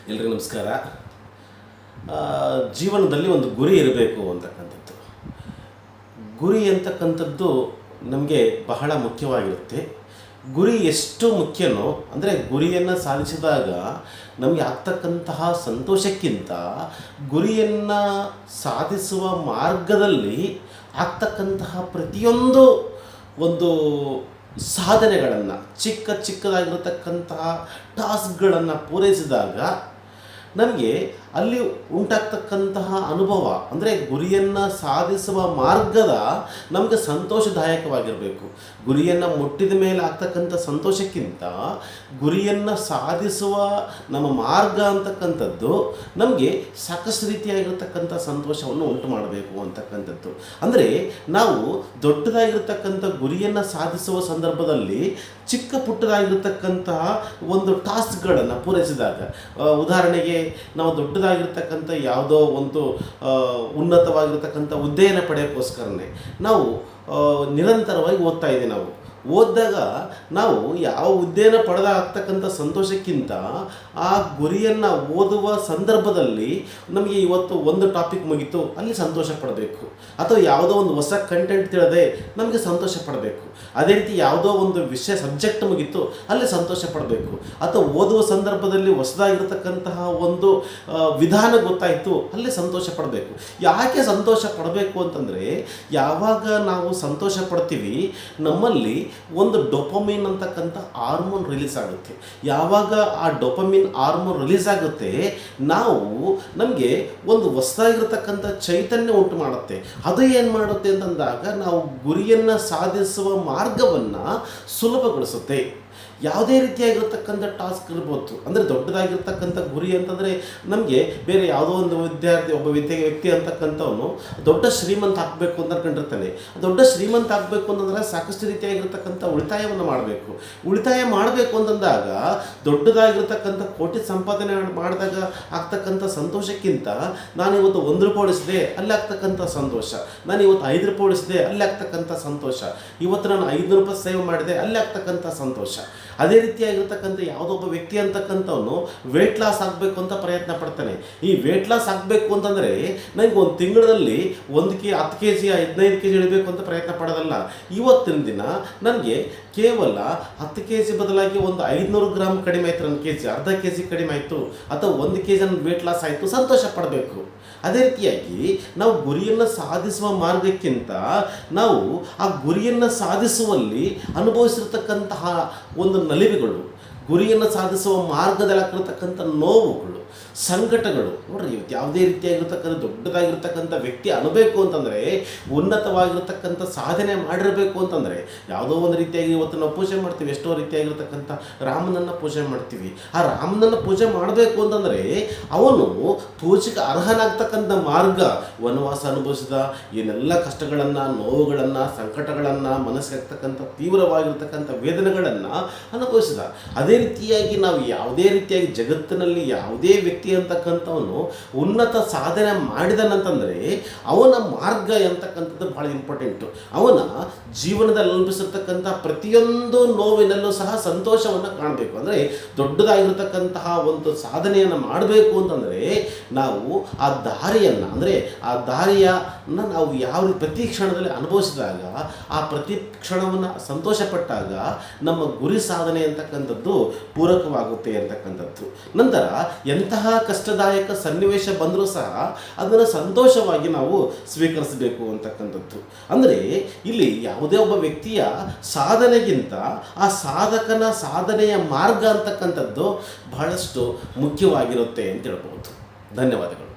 ಎಲ್ರಿಗೂ ನಮಸ್ಕಾರ. ಜೀವನದಲ್ಲಿ ಒಂದು ಗುರಿ ಇರಬೇಕು ಅಂತಕ್ಕಂಥದ್ದು. ಗುರಿ ಅಂತಕ್ಕಂಥದ್ದು ನಮಗೆ ಬಹಳ ಮುಖ್ಯವಾಗಿರುತ್ತೆ. ಗುರಿ ಎಷ್ಟು ಮುಖ್ಯನೋ ಅಂದರೆ ಗುರಿಯನ್ನು ಸಾಧಿಸಿದಾಗ ನಮಗೆ ಆಗ್ತಕ್ಕಂತಹ ಸಂತೋಷಕ್ಕಿಂತ ಗುರಿಯನ್ನು ಸಾಧಿಸುವ ಮಾರ್ಗದಲ್ಲಿ ಆಗ್ತಕ್ಕಂತಹ ಪ್ರತಿಯೊಂದು ಒಂದು ಸಾಧನೆಗಳನ್ನು ಚಿಕ್ಕದಾಗಿರತಕ್ಕಂತಹ ಟಾಸ್ಕ್ಗಳನ್ನು ಪೂರೈಸಿದಾಗ ನಮಗೆ ಅಲ್ಲಿ ಉಂಟಾಗ್ತಕ್ಕಂತಹ ಅನುಭವ ಅಂದರೆ ಗುರಿಯನ್ನು ಸಾಧಿಸುವ ಮಾರ್ಗದ ನಮಗೆ ಸಂತೋಷದಾಯಕವಾಗಿರಬೇಕು. ಗುರಿಯನ್ನು ಮುಟ್ಟಿದ ಮೇಲೆ ಆಗ್ತಕ್ಕಂಥ ಸಂತೋಷಕ್ಕಿಂತ ಗುರಿಯನ್ನು ಸಾಧಿಸುವ ನಮ್ಮ ಮಾರ್ಗ ಅಂತಕ್ಕಂಥದ್ದು ನಮಗೆ ಸಾಕಷ್ಟು ರೀತಿಯಾಗಿರ್ತಕ್ಕಂಥ ಸಂತೋಷವನ್ನು ಉಂಟು ಮಾಡಬೇಕು ಅಂತಕ್ಕಂಥದ್ದು. ಅಂದರೆ ನಾವು ದೊಡ್ಡದಾಗಿರ್ತಕ್ಕಂಥ ಗುರಿಯನ್ನು ಸಾಧಿಸುವ ಸಂದರ್ಭದಲ್ಲಿ ಚಿಕ್ಕ ಪುಟ್ಟದಾಗಿರ್ತಕ್ಕಂತಹ ಒಂದು ಟಾಸ್ಕ್ಗಳನ್ನು ಪೂರೈಸಿದಾಗ, ಉದಾಹರಣೆಗೆ ನಾವು ದೊಡ್ಡದಾಗಿರ್ತಕ್ಕಂಥ ಯಾವುದೋ ಒಂದು ಉನ್ನತವಾಗಿರ್ತಕ್ಕಂಥ ಹುದ್ದೆಯನ್ನು ಪಡೆಯೋಕ್ಕೋಸ್ಕರನೇ ನಾವು ನಿರಂತರವಾಗಿ ಓದ್ತಾ ಇದ್ದೀವಿ. ನಾವು ಓದಿದಾಗ ನಾವು ಯಾವ ಹುದ್ದೆಯನ್ನು ಪಡೆದಾಗ್ತಕ್ಕಂಥ ಸಂತೋಷಕ್ಕಿಂತ ಆ ಗುರಿಯನ್ನು ಓದುವ ಸಂದರ್ಭದಲ್ಲಿ ನಮಗೆ ಇವತ್ತು ಒಂದು ಟಾಪಿಕ್ ಮುಗೀತು ಅಲ್ಲಿ ಸಂತೋಷ ಪಡಬೇಕು, ಅಥವಾ ಯಾವುದೋ ಒಂದು ಹೊಸ ಕಂಟೆಂಟ್ ತಿಳಿದೆ ನಮಗೆ ಸಂತೋಷ ಪಡಬೇಕು. ಅದೇ ರೀತಿ ಯಾವುದೋ ಒಂದು ವಿಷಯ ಸಬ್ಜೆಕ್ಟ್ ಮುಗೀತು ಅಲ್ಲಿ ಸಂತೋಷ ಪಡಬೇಕು, ಅಥವಾ ಓದುವ ಸಂದರ್ಭದಲ್ಲಿ ಹೊಸದಾಗಿರ್ತಕ್ಕಂತಹ ಒಂದು ವಿಧಾನ ಗೊತ್ತಾಯಿತು ಅಲ್ಲಿ ಸಂತೋಷ ಪಡಬೇಕು. ಯಾಕೆ ಸಂತೋಷ ಪಡಬೇಕು ಅಂತಂದರೆ, ಯಾವಾಗ ನಾವು ಸಂತೋಷ ಪಡ್ತೀವಿ ನಮ್ಮಲ್ಲಿ ಒಂದು ಡೋಪಮೈನ್ ಅಂತಕ್ಕಂಥ ಹಾರ್ಮೋನ್ ರಿಲೀಸ್ ಆಗುತ್ತೆ. ಯಾವಾಗ ಆ ಡೋಪಮೈನ್ ಹಾರ್ಮೋನ್ ರಿಲೀಸ್ ಆಗುತ್ತೆ ನಮಗೆ ಒಂದು ಹೊಸದಾಗಿರ್ತಕ್ಕಂಥ ಚೈತನ್ಯ ಉಂಟು ಮಾಡುತ್ತೆ. ಅದು ಏನು ಮಾಡುತ್ತೆ ಅಂತಂದಾಗ ನಾವು ಗುರಿಯನ್ನು ಸಾಧಿಸುವ ಮಾರ್ಗವನ್ನು ಸುಲಭಗೊಳಿಸುತ್ತೆ. ಯಾವುದೇ ರೀತಿಯಾಗಿರ್ತಕ್ಕಂಥ ಟಾಸ್ಕ್ ಇರ್ಬೋದು. ಅಂದರೆ ದೊಡ್ಡದಾಗಿರ್ತಕ್ಕಂಥ ಗುರಿ ಅಂತಂದರೆ ನಮಗೆ ಬೇರೆ ಯಾವುದೋ ಒಂದು ಒಬ್ಬ ವ್ಯಕ್ತಿ ಅಂತಕ್ಕಂಥವನು ದೊಡ್ಡ ಶ್ರೀಮಂತ ಆಗಬೇಕು ಅಂತ ಅನ್ಕೊಂಡಿರ್ತಾನೆ. ದೊಡ್ಡ ಶ್ರೀಮಂತ ಆಗಬೇಕು ಅಂತಂದರೆ ಸಾಕಷ್ಟು ರೀತಿಯಾಗಿರ್ತಕ್ಕಂಥ ಉಳಿತಾಯವನ್ನು ಮಾಡಬೇಕು. ಉಳಿತಾಯ ಮಾಡಬೇಕು ಅಂತಂದಾಗ ದೊಡ್ಡದಾಗಿರ್ತಕ್ಕಂಥ ಕೋಟಿ ಸಂಪಾದನೆ ಮಾಡಿದಾಗ ಆಗ್ತಕ್ಕಂಥ ಸಂತೋಷಕ್ಕಿಂತ ನಾನು ಇವತ್ತು 1 ರೂಪಾಯಿ ಉಳಿಸಿದೆ ಅಲ್ಲಿ ಆಗ್ತಕ್ಕಂಥ ಸಂತೋಷ, ನಾನು ಇವತ್ತು 5 ರೂಪಾಯಿ ಉಳಿಸಿದೆ ಅಲ್ಲಿ ಆಗ್ತಕ್ಕಂಥ ಸಂತೋಷ, ಇವತ್ತು ನಾನು 500 ರೂಪಾಯಿ ಸೇವ್ ಮಾಡಿದೆ ಅಲ್ಲಿ ಆಗ್ತಕ್ಕಂಥ ಸಂತೋಷ. ಅದೇ ರೀತಿಯಾಗಿರ್ತಕ್ಕಂಥ ಯಾವುದೋ ಒಬ್ಬ ವ್ಯಕ್ತಿ ಅಂತಕ್ಕಂಥವನು ವೆಯ್ಟ್ ಲಾಸ್ ಆಗಬೇಕು ಅಂತ ಪ್ರಯತ್ನ ಪಡ್ತಾನೆ. ಈ ವೆಯ್ಟ್ ಲಾಸ್ ಆಗಬೇಕು ಅಂತಂದರೆ ನನಗೆ ಒಂದು ತಿಂಗಳಲ್ಲಿ 10 kg 15 kg ಇಳಬೇಕು ಅಂತ ಪ್ರಯತ್ನ ಪಡೋದಲ್ಲ. ಇವತ್ತಿನ ದಿನ ನನಗೆ ಕೇವಲ 10 kg ಬದಲಾಗಿ ಒಂದು 500 ಗ್ರಾಮ್ ಕಡಿಮೆ ಆಯಿತು, ನನ್ನ kg ಅರ್ಧ kg ಕಡಿಮೆ ಆಯಿತು, ಅಥವಾ 1 kg ನನ್ನ ವೆಯ್ಟ್ ಲಾಸ್ ಆಯಿತು, ಸಂತೋಷ ಪಡಬೇಕು. ಅದೇ ರೀತಿಯಾಗಿ ನಾವು ಗುರಿಯನ್ನು ಸಾಧಿಸುವ ಮಾರ್ಗಕ್ಕಿಂತ ನಾವು ಆ ಗುರಿಯನ್ನು ಸಾಧಿಸುವಲ್ಲಿ ಅನುಭವಿಸಿರ್ತಕ್ಕಂತಹ ಒಂದು ನಲಿವುಗಳು, ಗುರಿಯನ್ನು ಸಾಧಿಸುವ ಮಾರ್ಗದಲ್ಲಿ ಆಗ್ತಿರ್ತಕ್ಕಂಥ ನೋವುಗಳು, ಸಂಕಟಗಳು ನೋಡ್ರಿ. ಇವತ್ತು ಯಾವುದೇ ರೀತಿಯಾಗಿರ್ತಕ್ಕಂಥ ದೊಡ್ಡದಾಗಿರ್ತಕ್ಕಂಥ ವ್ಯಕ್ತಿ ಅನ್ನಬೇಕು ಅಂತಂದರೆ, ಉನ್ನತವಾಗಿರ್ತಕ್ಕಂಥ ಸಾಧನೆ ಮಾಡಿರಬೇಕು ಅಂತಂದರೆ ಯಾವುದೋ ಒಂದು ರೀತಿಯಾಗಿ ಇವತ್ತು ನಾವು ಪೂಜೆ ಮಾಡ್ತೀವಿ. ಎಷ್ಟೋ ರೀತಿಯಾಗಿರ್ತಕ್ಕಂಥ ರಾಮನನ್ನು ಪೂಜೆ ಮಾಡ್ತೀವಿ. ಆ ರಾಮನನ್ನು ಪೂಜೆ ಮಾಡಬೇಕು ಅಂತಂದರೆ ಅವನು ಪೂಜೆಗೆ ಅರ್ಹನಾಗ್ತಕ್ಕಂಥ ಮಾರ್ಗ, ವನವಾಸ ಅನುಭವಿಸಿದ ಏನೆಲ್ಲ ಕಷ್ಟಗಳನ್ನು, ನೋವುಗಳನ್ನು, ಸಂಕಟಗಳನ್ನು, ಮನಸ್ಸಿಗೆ ಆಗ್ತಕ್ಕಂಥ ತೀವ್ರವಾಗಿರ್ತಕ್ಕಂಥ ವೇದನೆಗಳನ್ನು ಅನುಭವಿಸಿದ. ಅದೇ ರೀತಿಯಾಗಿ ನಾವು ಯಾವುದೇ ರೀತಿಯಾಗಿ ಜಗತ್ತಿನಲ್ಲಿ ಯಾವುದೇ ವ್ಯಕ್ತಿ ಅಂತಕ್ಕಂಥವನು ಉನ್ನತ ಸಾಧನೆ ಮಾಡಿದನಂತಂದರೆ ಅವನ ಮಾರ್ಗ ಅಂತಕ್ಕಂಥದ್ದು ಬಹಳ ಇಂಪಾರ್ಟೆಂಟು. ಅವನ ಜೀವನದಲ್ಲಿ ಅನುಭವಿಸಿರ್ತಕ್ಕಂಥ ಪ್ರತಿಯೊಂದು ನೋವಿನಲ್ಲೂ ಸಹ ಸಂತೋಷವನ್ನು ಕಾಣಬೇಕು. ಅಂದರೆ ದೊಡ್ಡದಾಗಿರ್ತಕ್ಕಂತಹ ಒಂದು ಸಾಧನೆಯನ್ನು ಮಾಡಬೇಕು ಅಂತಂದರೆ ನಾವು ಆ ದಾರಿಯನ್ನು, ಅಂದರೆ ಆ ದಾರಿಯನ್ನು ನಾವು ಯಾವ ಪ್ರತಿ ಕ್ಷಣದಲ್ಲಿ ಅನುಭವಿಸಿದಾಗ, ಆ ಪ್ರತಿ ಕ್ಷಣವನ್ನು ಸಂತೋಷಪಟ್ಟಾಗ ನಮ್ಮ ಗುರಿ ಸಾಧನೆ ಅಂತಕ್ಕಂಥದ್ದು ಪೂರಕವಾಗುತ್ತೆ ಅಂತಕ್ಕಂಥದ್ದು. ನಂತರ ಎಂತಹ ಕಷ್ಟದಾಯಕ ಸನ್ನಿವೇಶ ಬಂದರೂ ಸಹ ಅದನ್ನು ಸಂತೋಷವಾಗಿ ನಾವು ಸ್ವೀಕರಿಸಬೇಕು ಅಂತಕ್ಕಂಥದ್ದು. ಅಂದರೆ ಇಲ್ಲಿ ಯಾವುದೇ ಒಬ್ಬ ವ್ಯಕ್ತಿಯ ಸಾಧನೆಗಿಂತ ಆ ಸಾಧಕನ ಸಾಧನೆಯ ಮಾರ್ಗ ಅಂತಕ್ಕಂಥದ್ದು ಬಹಳಷ್ಟು ಮುಖ್ಯವಾಗಿರುತ್ತೆ ಅಂತ ಹೇಳ್ಬೋದು. ಧನ್ಯವಾದಗಳು.